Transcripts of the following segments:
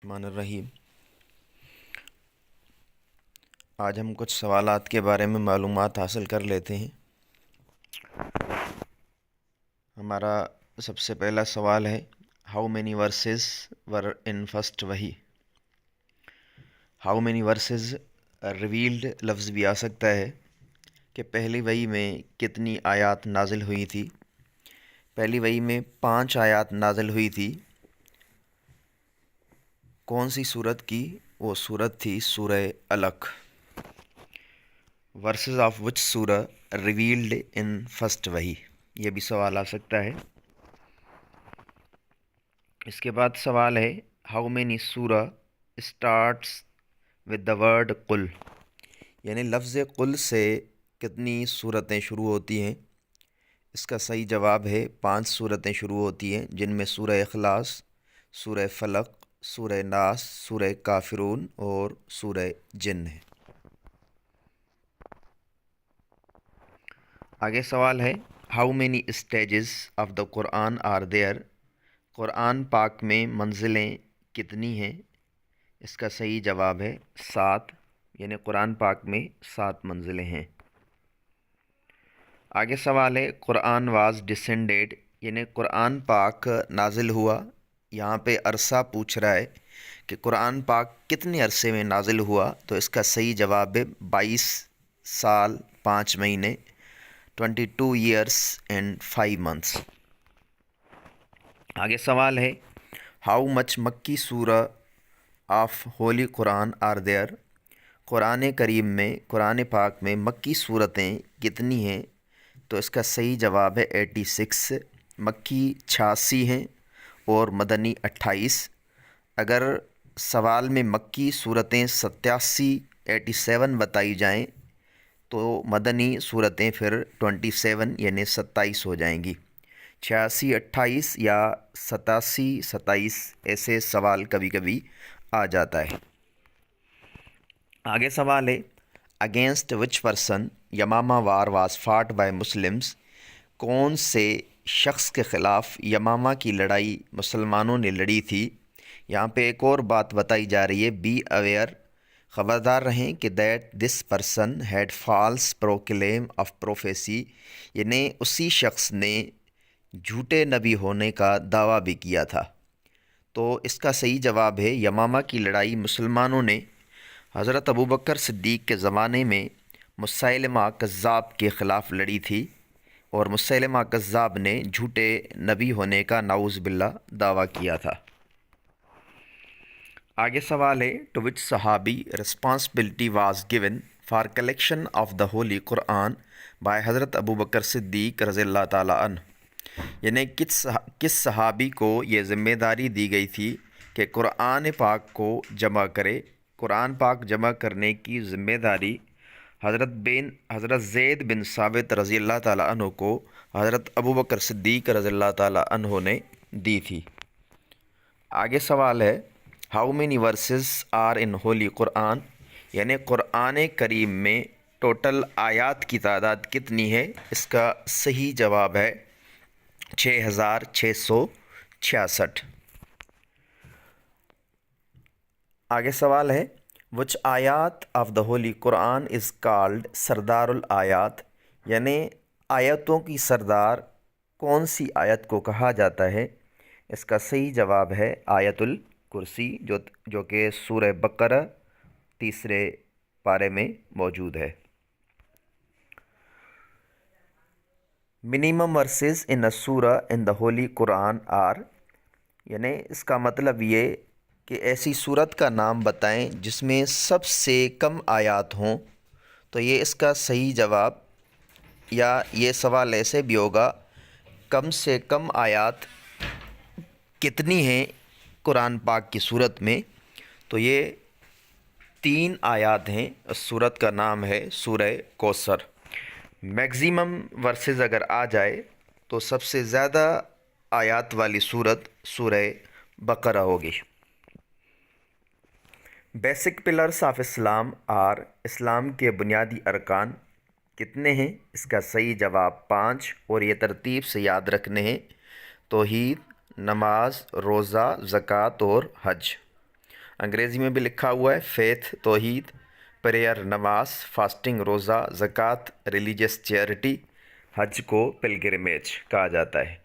الرحمن الرحیم۔ آج ہم کچھ سوالات کے بارے میں معلومات حاصل کر لیتے ہیں۔ ہمارا سب سے پہلا سوال ہے، how many verses were in first وحی۔ ہاؤ مینی ورسز ریویلڈ لفظ بھی آ سکتا ہے کہ پہلی وحی میں کتنی آیات نازل ہوئی تھی۔ پہلی وحی میں 5 آیات نازل ہوئی تھی۔ کون سی صورت کی؟ وہ صورت تھی سورہ علق۔ ورسز آف وچ سورہ ریویلڈ ان فسٹ وحی، یہ بھی سوال آ سکتا ہے۔ اس کے بعد سوال ہے، ہاؤ مینی سورہ اسٹارٹس ود دا ورڈ قل، یعنی لفظ قل سے کتنی صورتیں شروع ہوتی ہیں۔ اس کا صحیح جواب ہے 5 صورتیں شروع ہوتی ہیں، جن میں سورہ اخلاص، سورہ فلق، سورہ ناس، سورہ کافرون اور سورہ جن ہے۔ آگے سوال ہے، how many stages of the Quran are there, Quran پاک میں منزلیں کتنی ہیں؟ اس کا صحیح جواب ہے 7، یعنی قرآن پاک میں 7 منزلیں ہیں۔ آگے سوال ہے، قرآن واز ڈسینڈیڈ، یعنی قرآن پاک نازل ہوا۔ یہاں پہ عرصہ پوچھ رہا ہے کہ قرآن پاک کتنے عرصے میں نازل ہوا، تو اس کا صحیح جواب ہے 22 سال 5 مہینے، 22 years and 5 months۔ آگے سوال ہے، ہاؤ مچ مکی سورہ of holy Quran are there, Quran کریم میں، قرآن پاک میں مکی صورتیں کتنی ہیں؟ تو اس کا صحیح جواب ہے 86، مکی 86 ہیں اور مدنی 28۔ اگر سوال میں مکی صورتیں 87 بتائی جائیں تو مدنی صورتیں پھر 27 یعنی 27 ہو جائیں گی۔ 86 28 یا 87 27 ایسے سوال کبھی کبھی آ جاتا ہے۔ آگے سوال ہے، against which person Yamama war was fought by Muslims, کون سے شخص کے خلاف یمامہ کی لڑائی مسلمانوں نے لڑی تھی؟ یہاں پہ ایک اور بات بتائی جا رہی ہے، بی اویئر، خبردار رہیں کہ that this person had false proclaim of prophecy, یعنی اسی شخص نے جھوٹے نبی ہونے کا دعویٰ بھی کیا تھا۔ تو اس کا صحیح جواب ہے، یمامہ کی لڑائی مسلمانوں نے حضرت ابوبکر صدیق کے زمانے میں مسیلمہ کذاب کے خلاف لڑی تھی، اور مسیلمہ کذاب نے جھوٹے نبی ہونے کا نعوذ باللہ دعویٰ کیا تھا۔ آگے سوال ہے، ٹو وچ صحابی responsibility was given for collection of the holy Quran by حضرت ابوبکر صدیق رضی اللہ تعالیٰ عنہ، یعنی کس صحابی کو یہ ذمہ داری دی گئی تھی کہ قرآن پاک کو جمع کرے؟ قرآن پاک جمع کرنے کی ذمہ داری حضرت زید بن ثابت رضی اللہ تعالیٰ عنہ کو حضرت ابوبکر صدیق رضی اللہ تعالیٰ عنہ نے دی تھی۔ آگے سوال ہے، how many verses are in holy Quran, یعنی قرآن کریم میں ٹوٹل آیات کی تعداد کتنی ہے؟ اس کا صحیح جواب ہے 6666۔ آگے سوال ہے، وچ آیات of the holy Quran is called سردار الآیات، یعنی آیتوں کی سردار کون سی آیت کو کہا جاتا ہے؟ اس کا صحیح جواب ہے آیت الکرسی، جو کہ سورہ بقرہ 3 پارے میں موجود ہے۔ منیمم ورسز ان سورہ ان دا ہولی قرآن آر، یعنی اس کا مطلب یہ کہ ایسی صورت کا نام بتائیں جس میں سب سے کم آیات ہوں۔ تو یہ اس کا صحیح جواب، یا یہ سوال ایسے بھی ہوگا، کم سے کم آیات کتنی ہیں قرآن پاک کی صورت میں؟ تو یہ 3 آیات ہیں۔ اس صورت کا نام ہے سورہ کوثر۔ میگزیمم ورسز اگر آ جائے تو سب سے زیادہ آیات والی صورت سورہ بقرہ ہوگی۔ Basic pillars of Islam are, Islam کے بنیادی ارکان کتنے ہیں؟ اس کا صحیح جواب 5، اور یہ ترتیب سے یاد رکھنے ہیں، توحید، نماز، روزہ، زکوٰۃ اور حج۔ انگریزی میں بھی لکھا ہوا ہے فیتھ توحید، پریئر نماز، فاسٹنگ روزہ، زکوٰۃ ریلیجس چیریٹی، حج کو پلگرمیج کہا جاتا ہے۔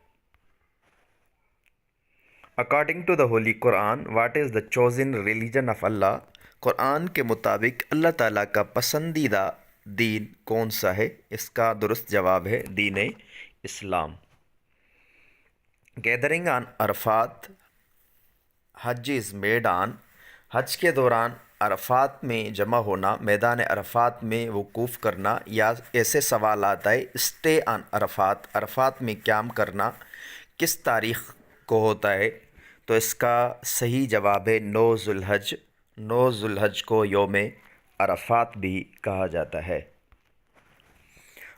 According to the holy Quran what is the chosen religion of Allah? Quran کے مطابق اللہ تعالیٰ کا پسندیدہ دین کون سا ہے؟ اس کا درست جواب ہے دین Islam. Gathering on Arafat Hajj is made on, Hajj کے دوران عرفات میں جمع ہونا، میدان عرفات میں وقوف کرنا، یا ایسے سوال آتا ہے اسٹے آن عرفات، عرفات میں قیام کرنا کس تاریخ کو ہوتا ہے؟ تو اس کا صحیح جواب ہے 9 ذوالحج۔ 9 ذوالحج کو یوم عرفات بھی کہا جاتا ہے۔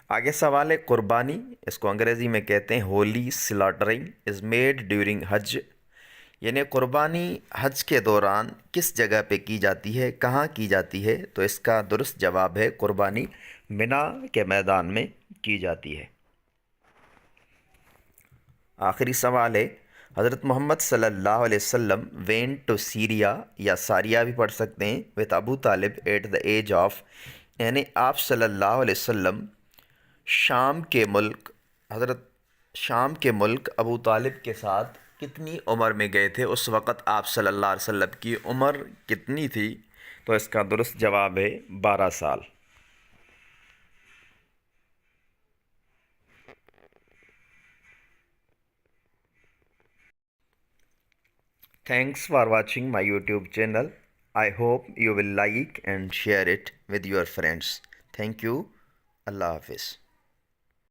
آگے سوال ہے قربانی، اس کو انگریزی میں کہتے ہیں Holi slaughtering is made during حج، یعنی قربانی حج کے دوران کس جگہ پہ کی جاتی ہے، کہاں کی جاتی ہے؟ تو اس کا درست جواب ہے قربانی منی کے میدان میں کی جاتی ہے۔ آخری سوال ہے حضرت محمد صلی اللہ علیہ وسلم وینٹ ٹو سیریا، یا ساریہ بھی پڑھ سکتے ہیں، وتھ ابو طالب ایٹ دا ایج آف، یعنی آپ صلی اللہ علیہ وسلم شام کے ملک ابو طالب کے ساتھ کتنی عمر میں گئے تھے؟ اس وقت آپ صلی اللہ علیہ وسلم کی عمر کتنی تھی؟ تو اس کا درست جواب ہے 12 سال۔ Thanks for watching my YouTube channel. I hope you will like and share it with your friends. Thank you. Allah Hafiz.